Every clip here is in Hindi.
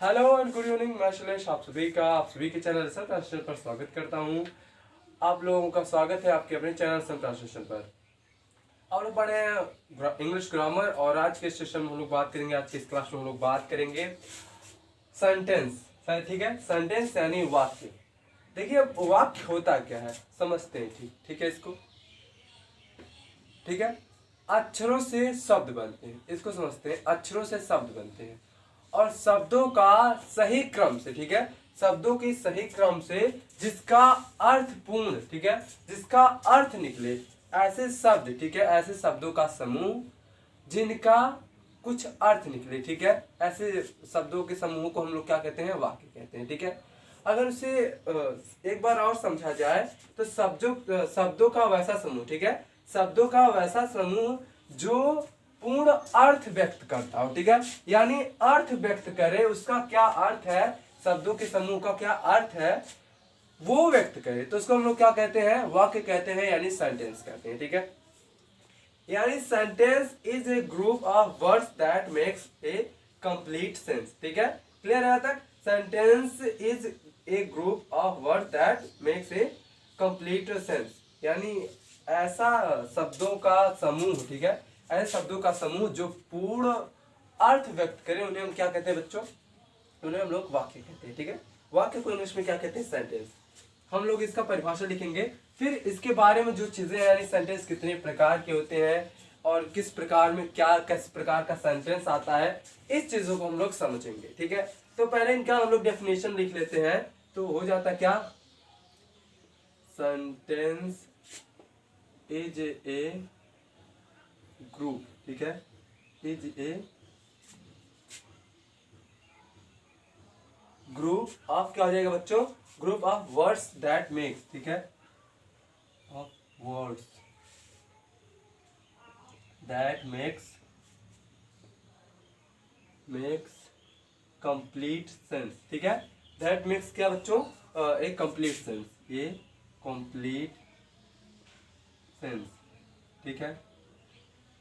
Hello and good evening. मैं शैलेश आप सभी के चैनल सन ट्रांसलेशन पर स्वागत करता हूं। आप लोगों का स्वागत है आपके अपने चैनल सन ट्रांसलेशन पर। आप लोग पढ़े हैं इंग्लिश ग्रामर और आज के सेशन में हम लोग बात करेंगे, आज के इस क्लास में हम लोग बात करेंगे सेंटेंस। ठीक है, सेंटेंस यानी वाक्य। देखिए अब वाक्य होता क्या है समझते हैं। ठीक है, इसको ठीक है, अक्षरों से शब्द बनते हैं, इसको समझते हैं। अक्षरों से शब्द बनते हैं और शब्दों का सही क्रम से, ठीक है, शब्दों की सही क्रम से जिसका अर्थ पूर्ण, ठीक है, जिसका अर्थ निकले, ऐसे शब्द, ठीक है, ऐसे शब्दों का समूह जिनका कुछ अर्थ निकले, ठीक है, ऐसे शब्दों के समूह को हम लोग क्या कहते हैं, वाक्य कहते हैं। ठीक है, अगर उसे एक बार और समझा जाए तो शब्दों का वैसा समूह, ठीक है, शब्दों का वैसा समूह जो पूर्ण अर्थ व्यक्त करता हो, ठीक है, यानी अर्थ व्यक्त करे, उसका क्या अर्थ है, शब्दों के समूह का क्या अर्थ है वो व्यक्त करे, तो उसको हम लोग क्या कहते हैं, वाक्य कहते हैं, यानी सेंटेंस कहते हैं। ठीक है, यानी sentence is a group of words that makes a complete sense. ठीक है, क्लियर है तक? Sentence is a group of words that makes a complete sense, यानी ऐसा शब्दों का समूह, ठीक है, ऐसे शब्दों का समूह जो पूर्ण अर्थ व्यक्त करे, उन्हें हम क्या कहते हैं बच्चों, उन्हें हम लोग वाक्य कहते हैं। ठीक है, वाक्य को इंग्लिश में क्या कहते हैं, सेंटेंस। हम लोग इसका परिभाषा लिखेंगे, फिर इसके बारे में जो चीजें, यानी सेंटेंस कितने प्रकार के होते हैं और किस प्रकार में किस प्रकार का सेंटेंस आता है, इस चीजों को हम लोग समझेंगे। ठीक है, तो पहले इनका हम लोग डेफिनेशन लिख लेते हैं, तो हो जाता क्या, सेंटेंस इज ए ग्रुप, ठीक है, इज ए ग्रुप ऑफ, क्या हो जाएगा बच्चों, group of words that makes, ठीक है, of words that makes complete sense. ठीक है, दैट मेक्स क्या बच्चों, एक कंप्लीट सेंस, ये कंप्लीट सेंस। ठीक है,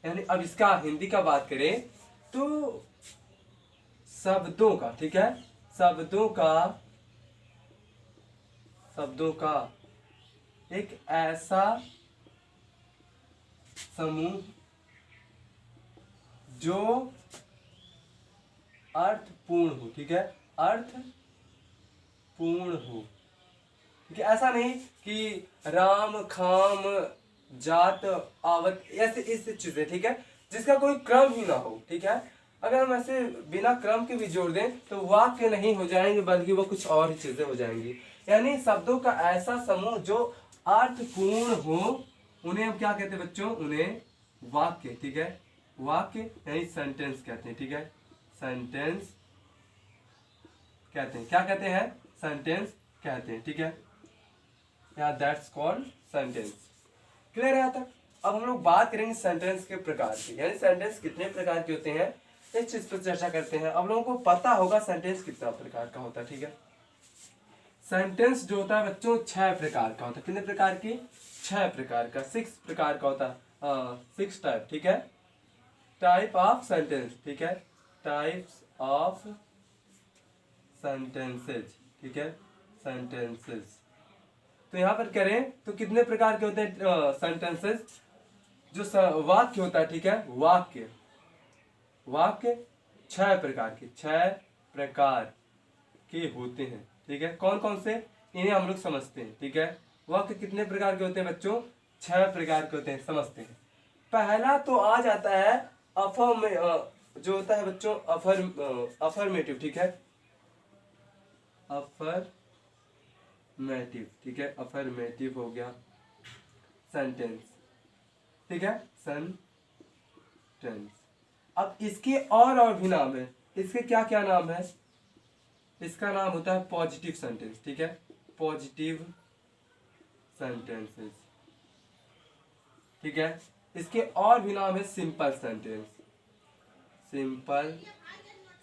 यानी अब इसका हिंदी का बात करें तो शब्दों का, ठीक है, शब्दों का एक ऐसा समूह जो अर्थपूर्ण हो, ठीक है, अर्थपूर्ण हो। ठीक है, ऐसा नहीं कि राम खाम जात आवत ऐसे ऐसे चीजें, ठीक है, जिसका कोई क्रम ही ना हो। ठीक है, अगर हम ऐसे बिना क्रम के भी जोड़ दें तो वाक्य नहीं हो जाएंगे, बल्कि वो कुछ और ही चीजें हो जाएंगी। यानी शब्दों का ऐसा समूह जो अर्थपूर्ण हो, उन्हें हम क्या कहते हैं बच्चों, उन्हें वाक्य, ठीक है, वाक्य यानी सेंटेंस कहते हैं। ठीक है, सेंटेंस कहते हैं, क्या कहते हैं, सेंटेंस कहते हैं। ठीक है, या दैट्स कॉल्ड सेंटेंस। क्लियर है तक? अब हम लोग बात करेंगे सेंटेंस के प्रकार की, यानी सेंटेंस कितने प्रकार के होते हैं, इस चीज पर चर्चा करते हैं। अब लोगों को पता होगा सेंटेंस कितना प्रकार का होता है। ठीक है, सेंटेंस जो होता है बच्चों 6 प्रकार का होता है। कितने प्रकार की, 6 प्रकार का, 6 प्रकार का होता है, 6 टाइप। ठीक है, टाइप ऑफ सेंटेंस, ठीक है, टाइप्स ऑफ सेंटेंसेज। ठीक है, सेंटेंसेज। तो यहां पर करें तो कितने प्रकार के होते हैं सेंटेंसेस, जो वाक्य होता है, ठीक है, वाक्य 6 प्रकार के, 6 प्रकार के होते हैं। ठीक है, कौन कौन से, इन्हें हम लोग समझते हैं। ठीक है, वाक्य कितने प्रकार के होते हैं बच्चों, 6 प्रकार के होते हैं, समझते हैं। पहला तो आ जाता है जो होता है बच्चों अफर्मेटिव। ठीक है, अफर्मेटिव, ठीक है, अफर्मेटिव हो गया सेंटेंस। ठीक है, सेंटेंस। अब इसके और भी नाम है, इसके क्या क्या नाम है, इसका नाम होता है पॉजिटिव सेंटेंस। ठीक है, पॉजिटिव सेंटेंसेस। ठीक है, इसके और भी नाम है सिंपल सेंटेंस, सिंपल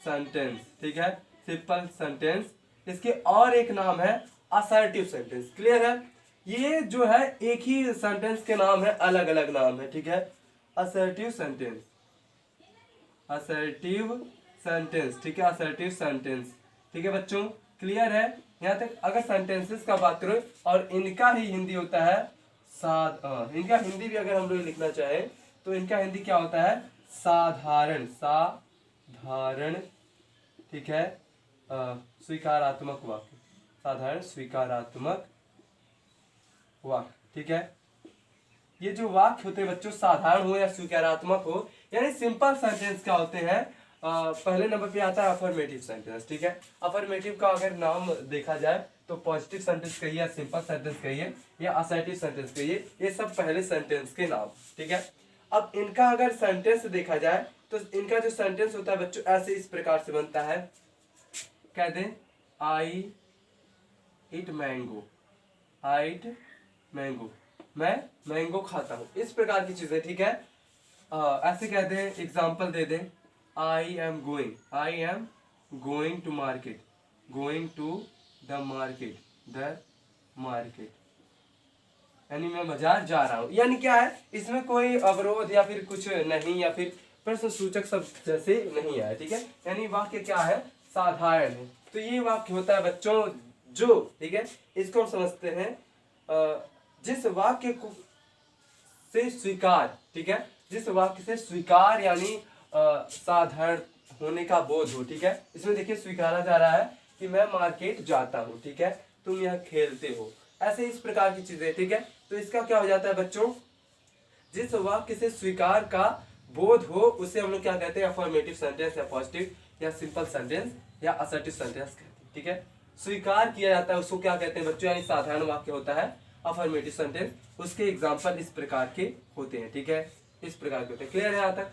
सेंटेंस। ठीक है, सिंपल सेंटेंस। इसके और एक नाम है असर्टिव सेंटेंस। क्लियर है? ये जो है एक ही सेंटेंस के नाम है, अलग अलग नाम है। ठीक है, असर्टिव सेंटेंस, असर्टिव सेंटेंस। ठीक है, असर्टिव सेंटेंस ठीक है बच्चों, क्लियर है यहाँ तक। अगर सेंटेंसेस का बात करो और इनका ही हिंदी होता है इनका हिंदी भी अगर हम लोग लिखना चाहे तो इनका हिंदी क्या होता है, साधारण, साधारण, ठीक है, स्वीकारात्मक वाक्य, साधारण स्वीकारात्मक वाक्य, ठीक है। ये जो वाक्य होते हैं बच्चों, साधारण हो या स्वीकारात्मक हो, यानी सिंपल सेंटेंस क्या होते हैं, पहले नंबर पे आता है अफर्मेटिव सेंटेंस, ठीक है। अफर्मेटिव का अगर नाम देखा जाए तो पॉजिटिव सेंटेंस कहिए, सिंपल सेंटेंस कहिए या असर्टिव सेंटेंस कहिए, ये सब पहले सेंटेंस के नाम, ठीक है। अब इनका अगर सेंटेंस देखा जाए तो इनका जो सेंटेंस होता है बच्चों ऐसे इस प्रकार से बनता है, कह दें I eat mango, I eat mango, मैं मैंगो खाता हूँ, इस प्रकार की चीजें, ठीक है। ऐसे कह दें, एग्जाम्पल दे दें, I am going to market, going to the market, यानी मैं बाजार जा रहा हूँ। यानी क्या है, इसमें कोई अवरोध या फिर कुछ नहीं, या फिर प्रश्न सूचक शब्द जैसे नहीं आया, ठीक है। यानी वाक्य क्या है, साधारण है। तो ये वाक्य होता है बच्चों जो, ठीक है, इसको हम समझते हैं जिस वाक्य को से स्वीकार, ठीक है, जिस वाक्य से स्वीकार यानी साधारण होने का बोध हो, ठीक है। इसमें देखिए स्वीकारा जा रहा है कि मैं मार्केट जाता हूँ, ठीक है, तुम यह खेलते हो, ऐसे इस प्रकार की चीजें, ठीक है। तो इसका क्या हो जाता है बच्चों, जिस वाक्य से स्वीकार का बोध हो उसे हम लोग क्या कहते हैं, अफर्मेटिव सेंटेंस या पॉजिटिव या सिंपल सेंटेंस या असर्टिव सेंटेंस कहते हैं, ठीक है। स्वीकार किया जाता है उसको क्या कहते हैं बच्चों, यानी साधारण वाक्य होता है अफर्मेटिव सेंटेंस। उसके एग्जाम्पल इस प्रकार के होते हैं, ठीक है, इस प्रकार के होते हैं। क्लियर है यहाँ तक।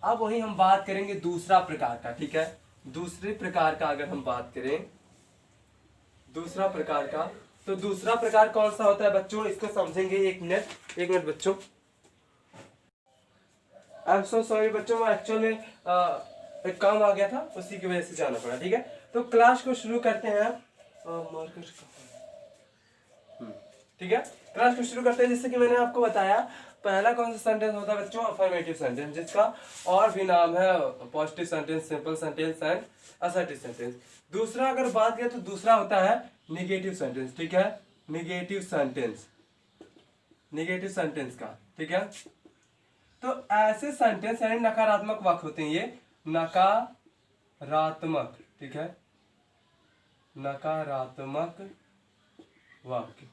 अब वही हम बात करेंगे दूसरा प्रकार का, ठीक है। दूसरे प्रकार का अगर हम बात करें, दूसरा प्रकार का, तो दूसरा प्रकार कौन सा होता है बच्चों, इसको समझेंगे। एक मिनट बच्चों, आई एम सो सॉरी बच्चों, एक्चुअल में एक काम आ गया था, उसी की वजह से जाना पड़ा, ठीक है। तो क्लास को शुरू करते हैं, ठीक है, क्लास को शुरू करते हैं। जैसे कि मैंने आपको बताया, पहला कौन सा सेंटेंस होता है बच्चों, अफर्मेटिव सेंटेंस, जिसका और भी नाम है positive sentence, simple sentence and assertive sentence. दूसरा अगर बात करें तो दूसरा होता है निगेटिव सेंटेंस, ठीक है, निगेटिव सेंटेंस, निगेटिव सेंटेंस का, ठीक है। तो ऐसे सेंटेंस यानी नकारात्मक वाक्य होते हैं, ये नकारात्मक, ठीक है, नकारात्मक वाक्य।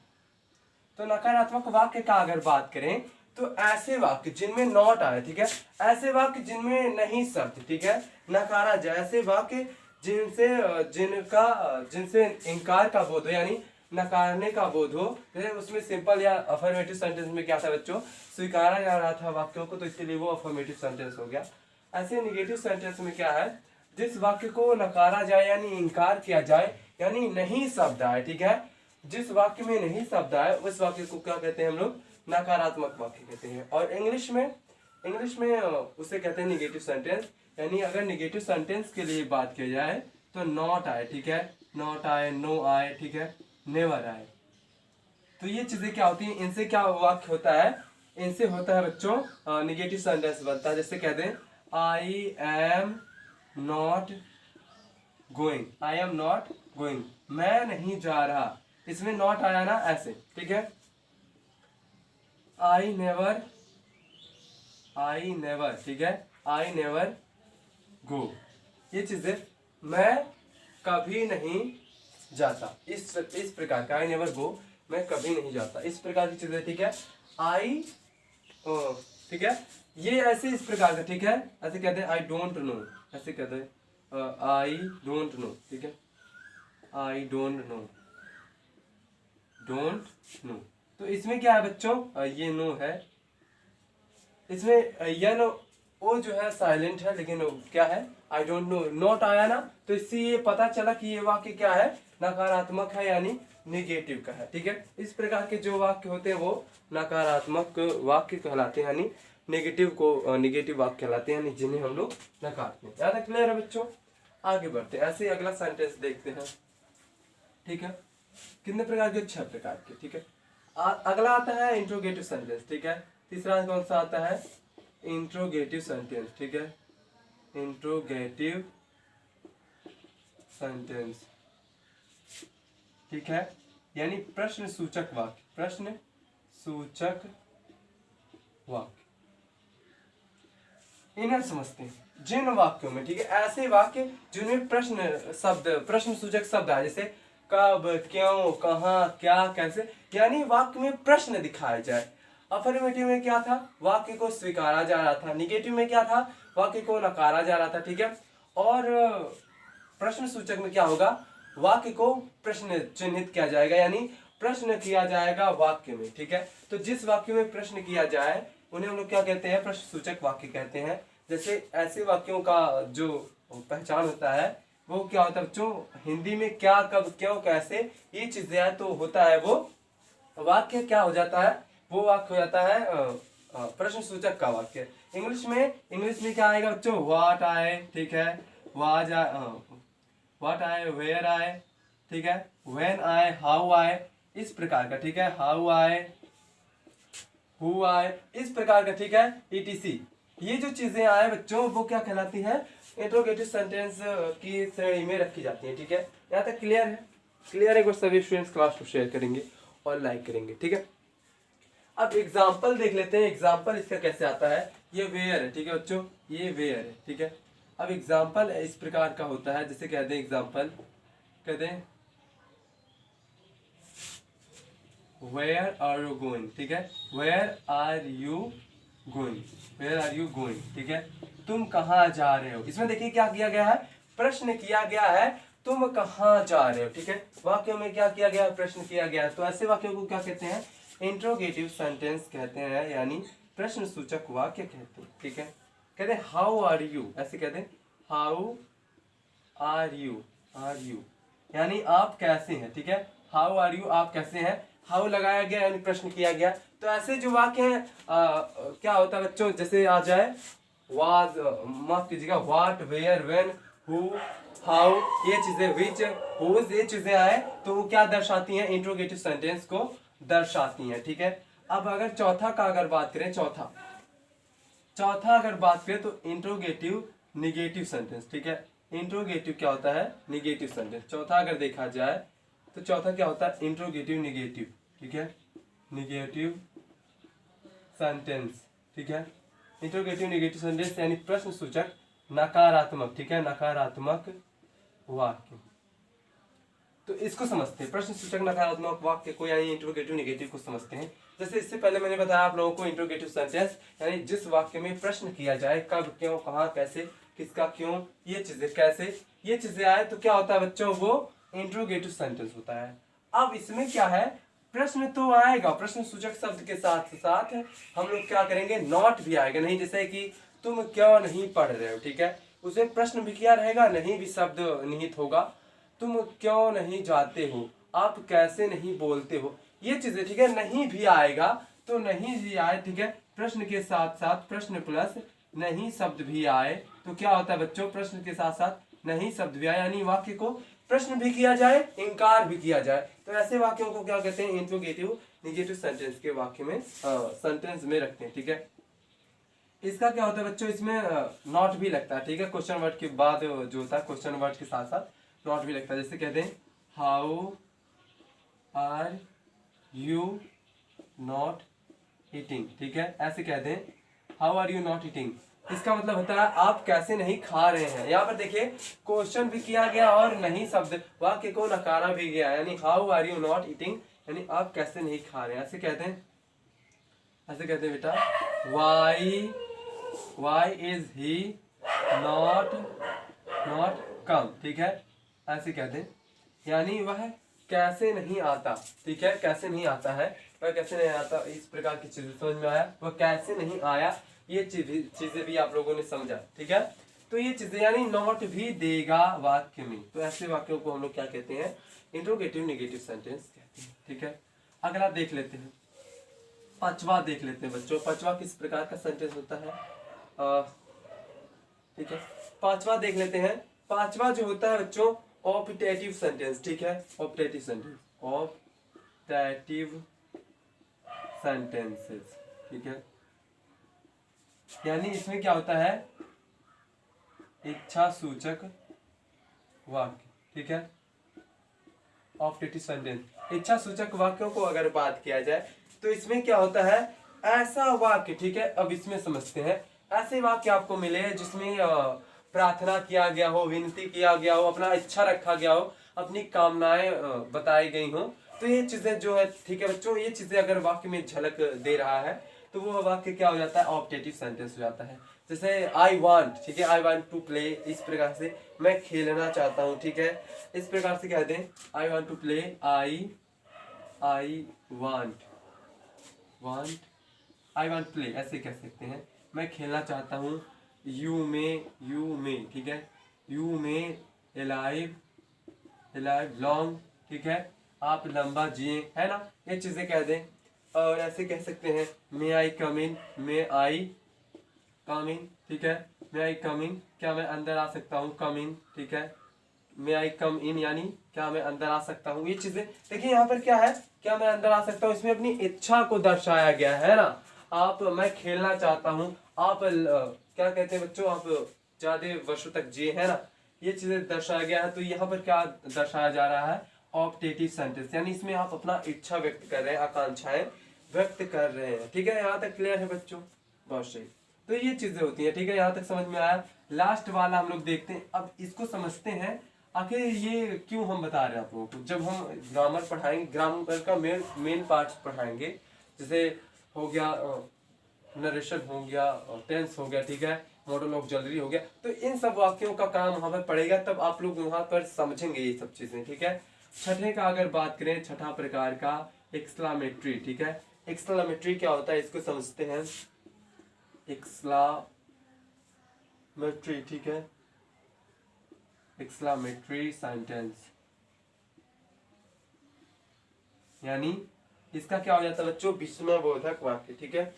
तो नकारात्मक वाक्य का अगर बात करें तो ऐसे वाक्य जिनमें नॉट आए, ठीक है, ऐसे वाक्य जिनमें नहीं शब्द, ठीक है, नकारा जाए, ऐसे वाक्य जिनसे इंकार का बोध हो, यानी नकारने का बोध हो। जैसे उसमें सिंपल या अफर्मेटिव सेंटेंस में क्या था बच्चों, स्वीकारा जा रहा था वाक्यों को, तो इसलिए वो अफर्मेटिव सेंटेंस हो गया। ऐसे निगेटिव सेंटेंस में क्या है, जिस वाक्य को नकारा जाए यानी इंकार किया जाए, यानी नहीं शब्द आए, ठीक है, जिस वाक्य में नहीं शब्द आए उस वाक्य को क्या कहते हैं हम लोग, नकारात्मक वाक्य कहते हैं। और इंग्लिश में उसे कहते हैं निगेटिव सेंटेंस। यानी अगर निगेटिव सेंटेंस के लिए बात की जाए तो नॉट आए, ठीक है, नॉट आए, नो आए, ठीक है, नेवर आए। तो ये चीजें क्या होती हैं, इनसे क्या वाक्य होता है, इनसे होता है बच्चों निगेटिव सेंटेंस बनता है। जैसे कह दें I am not going, I am not going, मैं नहीं जा रहा, इसमें नॉट आया ना, ऐसे, ठीक है। आई नेवर, ठीक है, आई नेवर गो, ये चीजें मैं कभी नहीं जाता, इस प्रकार का, आई नेवर गो, मैं कभी नहीं जाता, इस प्रकार की चीजें, ठीक है। आई ठीक है, ये ऐसे इस प्रकार का, ठीक है। ऐसे कहते हैं आई डोंट नो, ऐसे कहते हैं आई डोंट नो, ठीक है, आई डोंट नो। तो इसमें क्या है बच्चों, ये नो है, इसमें यह नो वो जो है साइलेंट है, लेकिन क्या है, आई डोंट नो, नॉट आया ना, तो इससे ये पता चला कि ये वाक्य क्या है, नकारात्मक है, यानी निगेटिव का है, ठीक है। इस प्रकार के जो वाक्य होते हैं वो नकारात्मक वाक्य कहलाते हैं, यानी निगेटिव वाक्य कहलाते हैं, यानी जिन्हें हम लोग नकारते हैं। ज्यादा क्लियर है बच्चों। आगे बढ़ते हैं, ऐसे अगला सेंटेंस देखते हैं, ठीक है। कितने प्रकार के, 6 प्रकार के, ठीक है। अगला आता है इंट्रोगेटिव सेंटेंस, ठीक है। तीसरा कौन सा आता है, इंट्रोगेटिव सेंटेंस, ठीक है, इंट्रोगेटिव सेंटेंस। ठीक है, यानी प्रश्न सूचक वाक्य, प्रश्न सूचक वाक्य। इन्हें समझते हैं, जिन वाक्यों में, ठीक है, ऐसे वाक्य जिनमें प्रश्न शब्द, प्रश्न सूचक शब्द आए, जैसे कब, क्यों, कहाँ, क्या, कैसे, यानी वाक्य में प्रश्न दिखाया जाए। अफर्मेटिव में क्या था, वाक्य को स्वीकारा जा रहा था। निगेटिव में क्या था, वाक्य को नकारा जा रहा था, ठीक है। और प्रश्न सूचक में क्या होगा, वाक्य को प्रश्न चिन्हित किया जाएगा, यानी प्रश्न किया जाएगा वाक्य में, ठीक है। तो जिस वाक्य में प्रश्न किया जाए उन्हें हम लोग क्या कहते हैं, प्रश्न सूचक वाक्य कहते हैं। जैसे ऐसे वाक्यों का जो पहचान होता है वो क्या होता है बच्चों, हिंदी में क्या, कब, क्यों, कैसे, ये चीजें तो होता है वो वाक्य क्या हो जाता है, वो वाक्य हो जाता है प्रश्न सूचक का वाक्य। इंग्लिश में क्या आएगा बच्चों, व्हाट आए, ठीक है, वाज आए, व्हाट आए, वेयर आए, ठीक है, व्हेन आए, हाउ आए, इस प्रकार का, ठीक है, हाउ आए, हु आए, इस प्रकार का, ठीक है, ईटीसी। ये जो चीजें आए बच्चों वो क्या कहलाती हैं, इंट्रोगेटिव सेंटेंस की श्रेणी में रखी जाती है, ठीक है। यहाँ तक क्लियर है? क्लियर है? एक बार सभी स्टूडेंट्स क्लास को शेयर करेंगे और लाइक करेंगे, ठीक है। अब एग्जाम्पल देख लेते हैं, एग्जाम्पल इसका कैसे आता है। ये वेयर है, ठीक है बच्चों, ये वेयर है, ठीक है। अब एग्जाम्पल इस प्रकार का होता है, जैसे कह दें एग्जाम्पल, कह दें वेयर आर यू गोइंग, ठीक है, where are you going, where are you going, ठीक है, तुम कहाँ जा रहे हो। इसमें देखिए क्या किया गया है, प्रश्न किया गया है, तुम कहाँ जा रहे हो, ठीक है। वाक्यों में क्या किया गया है, प्रश्न किया गया है। तो ऐसे वाक्यों को क्या कहते हैं, इंट्रोगेटिव सेंटेंस कहते हैं, यानी प्रश्न सूचक वाक्य कहते हैं, ठीक है। कहते हैं हाउ आर यू, ऐसे कहते हैं how are you, are you यानी आप कैसे हैं, ठीक है, हाउ आर यू, आप कैसे हैं। हाउ लगाया गया यानी प्रश्न किया गया। तो ऐसे जो वाक्य हैं क्या होता है बच्चों, जैसे आ जाए वाज, माफ कीजिएगा, what, where, when, who, how, ये चीजें, विच, हुज, ये चीजें आए तो वो क्या दर्शाती हैं, इंट्रोगेटिव सेंटेंस को दर्शाती हैं, ठीक है। अब अगर चौथा का अगर बात करें, चौथा अगर बात करें तो इंट्रोगेटिव निगेटिव सेंटेंस, ठीक है। इंट्रोगेटिव क्या होता है, निगेटिव सेंटेंस। चौथा अगर देखा जाए तो चौथा क्या होता है, इंट्रोगेटिव निगेटिव, ठीक है, निगेटिव सेंटेंस, ठीक है। इंट्रोगेटिव निगेटिव सेंटेंस यानी प्रश्न सूचक नकारात्मक, ठीक है, नकारात्मक वाक्य। तो इसको समझते हैं, प्रश्न सूचक नकारात्मक वाक्य को यानी इंट्रोगेटिव निगेटिव को समझते हैं। जैसे इससे पहले मैंने बताया आप लोगों को, इंट्रोगेटिव सेंटेंस यानी जिस वाक्य में प्रश्न किया जाए, कब, क्यों, कहाँ, कैसे, किसका, क्यों, ये चीजें, कैसे, ये चीजें आए तो क्या होता है बच्चों, वो इंट्रोगेटिव सेंटेंस होता है। अब इसमें क्या है, प्रश्न तो आएगा, प्रश्न सूचक शब्द के साथ साथ हम लोग क्या करेंगे, नॉट भी आएगा, नहीं, जैसे कि तुम क्यों नहीं पढ़ रहे हो, ठीक है, उसमें प्रश्न भी क्या रहेगा, नहीं भी शब्द निहित होगा। तुम क्यों नहीं जाते हो, आप कैसे नहीं बोलते हो, ये चीजें, ठीक है, नहीं भी आएगा तो नहीं भी आए, ठीक है, प्रश्न के साथ साथ प्रश्न प्लस नहीं शब्द भी आए तो क्या होता है बच्चों, प्रश्न के साथ साथ नहीं शब्द भी आए, यानी वाक्य को प्रश्न भी किया जाए, इनकार भी किया जाए। तो ऐसे वाक्यों को क्या कहते हैं, इंट्रोगेटिव निगेटिव सेंटेंस के वाक्य में, सेंटेंस में रखते हैं, ठीक है। इसका क्या होता है बच्चों, इसमें नॉट भी लगता है, ठीक है, क्वेश्चन वर्ड के बाद जो होता है, क्वेश्चन वर्ड के साथ साथ नॉट भी लगता है। जैसे कहते हैं how are you not eating, ठीक है, ऐसे कहते हैं how are you not eating. इसका मतलब होता है आप कैसे नहीं खा रहे हैं। यहाँ पर देखिए क्वेश्चन भी किया गया और नहीं शब्द वाक्य को नकारा भी गया, यानी how are you not eating यानी आप कैसे नहीं खा रहे हैं। ऐसे कहते हैं, ऐसे कहते हैं बेटा why is he not come, ठीक है, ऐसे कहते हैं, यानी वह कैसे नहीं आता, ठीक है, कैसे नहीं आता है, वह कैसे नहीं आता, इस प्रकार की चीजें समझ में आया, वह कैसे नहीं आया, ये चीजें भी आप लोगों ने समझा, ठीक है। तो ये चीजें यानी नॉट भी देगा वाक्य में, तो ऐसे वाक्यों को हम लोग क्या कहते हैं, इंट्रोगेटिव निगेटिव सेंटेंस कहते हैं, ठीक है। अगला देख लेते हैं, पांचवा देख लेते हैं बच्चों, पांचवा किस प्रकार का सेंटेंस होता है, ठीक है, पांचवा देख लेते हैं। पांचवा जो होता है बच्चों ऑप्टेटिव सेंटेंस, ठीक है, ऑप्टेटिव सेंटेंस, ऑप्टेटिव सेंटेंसेस, ठीक है, यानी इसमें क्या होता है, इच्छा सूचक वाक्य, ठीक है, ऑप्टेटिव सेंटेंस, इच्छा सूचक वाक्यों को अगर बात किया जाए तो इसमें क्या होता है, ऐसा वाक्य, ठीक है। अब इसमें समझते हैं, ऐसे वाक्य आपको मिले जिसमें प्रार्थना किया गया हो, विनती किया गया हो, अपना इच्छा रखा गया हो, अपनी कामनाएं बताई गई हो। तो ये चीजें जो है, ठीक है बच्चों, ये चीजें अगर वाक्य में झलक दे रहा है तो वो वाक्य क्या हो जाता है, ऑप्टेटिव सेंटेंस हो जाता है। जैसे आई वांट, ठीक है, आई वांट टू प्ले, इस प्रकार से मैं खेलना चाहता हूँ, ठीक है। इस प्रकार से कह दें I want to play, I want I want play, ऐसे कह सकते हैं, मैं खेलना चाहता हूँ। यू मे, ठीक है, यू मे एलाइव लॉन्ग, ठीक है, आप लंबा जिए, है ना, ये चीजें कह दें। और ऐसे कह सकते हैं मे आई कम इन, ठीक है, मे आई कम इन, क्या मैं अंदर आ सकता हूँ, कम इन, ठीक है, मे आई कम इन यानी क्या मैं अंदर आ सकता हूँ। ये चीजें देखिए यहाँ पर क्या है, क्या मैं अंदर आ सकता हूँ, इसमें अपनी इच्छा को दर्शाया गया है ना। आप, मैं खेलना चाहता हूँ, आप क्या कहते हैं बच्चों, आप ज्यादा वर्षों तक जिए, है ना, ये चीजें दर्शाया गया है। तो यहाँ पर क्या दर्शाया जा रहा है, ऑप्टेटिव सेंटेंस, यानी इसमें आप अपना इच्छा व्यक्त कर रहे हैं, आकांक्षाएं व्यक्त कर रहे हैं, ठीक है। यहाँ तक क्लियर है बच्चों, बहुत सही। तो ये चीजें होती हैं, ठीक है, यहाँ तक समझ में आया। लास्ट वाला हम लोग देखते हैं, अब इसको समझते हैं आखिर ये क्यों हम बता रहे हैं आप लोगों को। जब हम ग्रामर पढ़ाएंगे, ग्रामर का मेन पार्ट पढ़ाएंगे, जैसे हो गया नरेशन, हो गया टेंस, हो गया, ठीक है, मॉडल ऑफ ज्वेलरी हो गया, तो इन सब वाक्यों का काम वहां पर पड़ेगा, तब आप लोग वहां पर समझेंगे ये सब चीजें, ठीक है। छठे का अगर बात करें, छठा प्रकार का एक्सक्लामेटरी, ठीक है, एक्सक्लामेटरी क्या होता है इसको समझते हैं। एक्सक्लामेटरी, ठीक है, एक्सक्लामेटरी सेंटेंस यानी इसका क्या हो जाता है बच्चों, विस्मयबोधक वाक्य, ठीक है,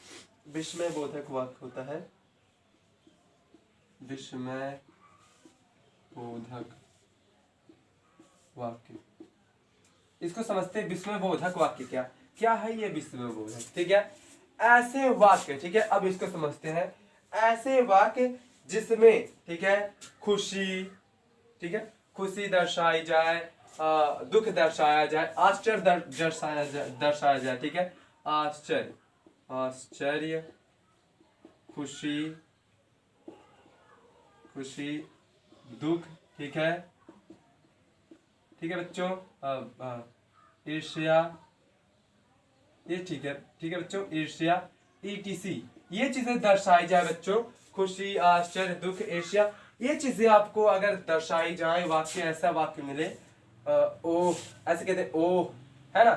विस्मयबोधक वाक्य होता है, विस्मयबोधक वाक्य। इसको समझते हैं, विस्मयबोधक वाक्य क्या क्या है, ये विस्मयबोधक, ठीक है, ऐसे वाक्य, ठीक है। अब इसको समझते हैं, ऐसे वाक्य जिसमें, ठीक है, खुशी, ठीक है, खुशी दर्शाई जाए, दुख दर्शाया जाए, आश्चर्य दर्शाया जाए, ठीक है, आश्चर्य, खुशी, दुख, ठीक है, ठीक है बच्चों, ईर्ष्या, ये ठीक है, ठीक है बच्चों, ईर्ष्या, ETC, ये चीजें दर्शाई जाए बच्चों, खुशी, आश्चर्य, दुख, ईर्ष्या, ये चीजें आपको अगर दर्शाई जाए, वाक्य, ऐसा वाक्य मिले, ओह, ऐसे कहते हैं ओह, है ना,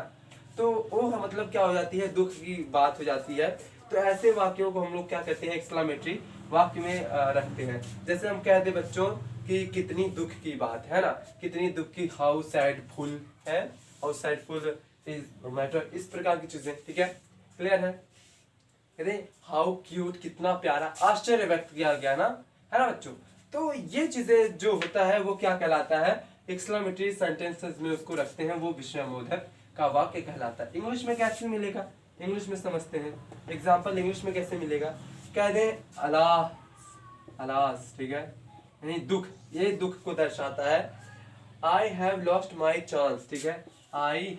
तो ओह मतलब क्या हो जाती है, दुख की बात हो जाती है। तो ऐसे वाक्यों को हम लोग क्या कहते हैं, एक्सक्लामेटरी वाक्य में रखते हैं। जैसे हम कहते हैं बच्चों कि कितनी दुख की बात है ना, कितनी दुख की, हाउ सैडफुल है, हाउ सैडफुल इज मैटर, इस प्रकार की चीजें, ठीक है, क्लियर है। कहते हाउ क्यूट, कितना प्यारा, आश्चर्य व्यक्त किया गया ना, है ना बच्चों। तो ये चीजें जो होता है वो क्या कहलाता है, एक्सक्लामेटरी सेंटेंसेस में उसको रखते हैं, वो विस्मयबोधक का वाक्य कहलाता है। इंग्लिश में कैसे मिलेगा, इंग्लिश में समझते हैं, एग्जाम्पल इंग्लिश में कैसे मिलेगा, कह दें अलास, ठीक है, यानी दुख, ये दुख को दर्शाता है। I have lost my chance, ठीक है, I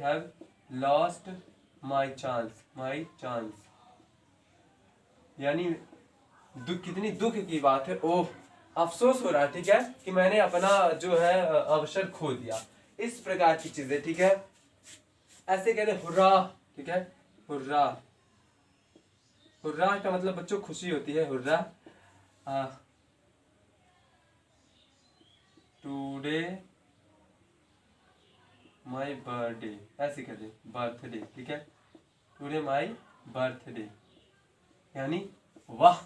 have lost my chance, यानी दुख, कितनी दुख की बात है, ओह, अफसोस हो रहा है, ठीक है, कि मैंने अपना जो है अवसर खो दिया, इस प्रकार की चीजें, ठीक है। ऐसे कहते हुर्रा, ठीक है, हुर्रा का मतलब बच्चों खुशी होती है, हुर्रा। टुडे माई बर्थडे, ऐसे कहते बर्थडे, ठीक है, टुडे माई बर्थडे, यानी वाह,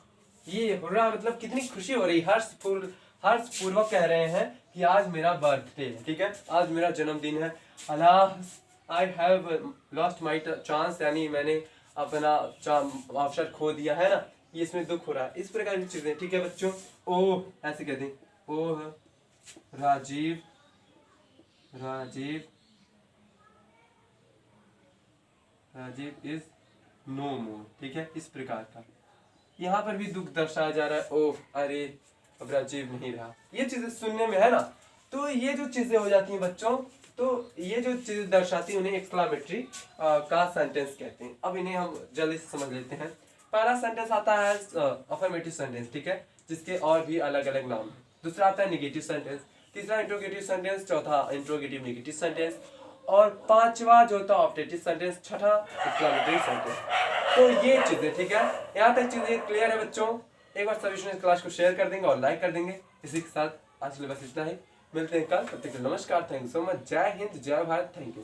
ये हुर्रा मतलब कितनी खुशी हो रही, हर्षपूर्वक कह रहे हैं कि आज मेरा बर्थडे है, ठीक है, आज मेरा जन्मदिन है। I have lost my chance, यानी मैंने अपना अवसर खो दिया, है ना, ये इसमें दुख हो रहा है, इस प्रकार की चीजें, ठीक है बच्चों। ओह, ऐसे कहते हैं, ओह राजीव इज नो मोर, ठीक है, इस प्रकार का। यहाँ पर भी दुख दर्शाया जा रहा है, ओह अरे अब राजीव नहीं रहा, ये चीजें सुनने में, है ना, तो ये जो चीजें हो जाती हैं बच्चों, तो ये जो चीजें दर्शाती हैं उन्हें एक्सक्लामेटरी का सेंटेंस कहते हैं। अब इन्हें हम जल्दी से समझ लेते हैं। पहला सेंटेंस आता है अफर्मेटिव सेंटेंस, ठीक है, जिसके और भी अलग अलग नाम हैं। दूसरा आता है निगेटिव सेंटेंस, तीसरा इंट्रोगेटिव सेंटेंस, चौथा इंट्रोगेटिव नेगेटिव सेंटेंस, और पांचवा जो होता है ऑप्टेटिव सेंटेंस, छठा एक्सक्लामेटरी सेंटेंस। तो ये चीजें, ठीक है, यहाँ तक चीजें क्लियर है बच्चों। एक बार सभी स्टूडेंट क्लास को शेयर कर देंगे और लाइक कर देंगे। इसी के साथ आज के लिए बस इतना ही, मिलते हैं कल, तब तक के लिए नमस्कार, थैंक यू सो मच, जय हिंद, जय भारत, थैंक यू।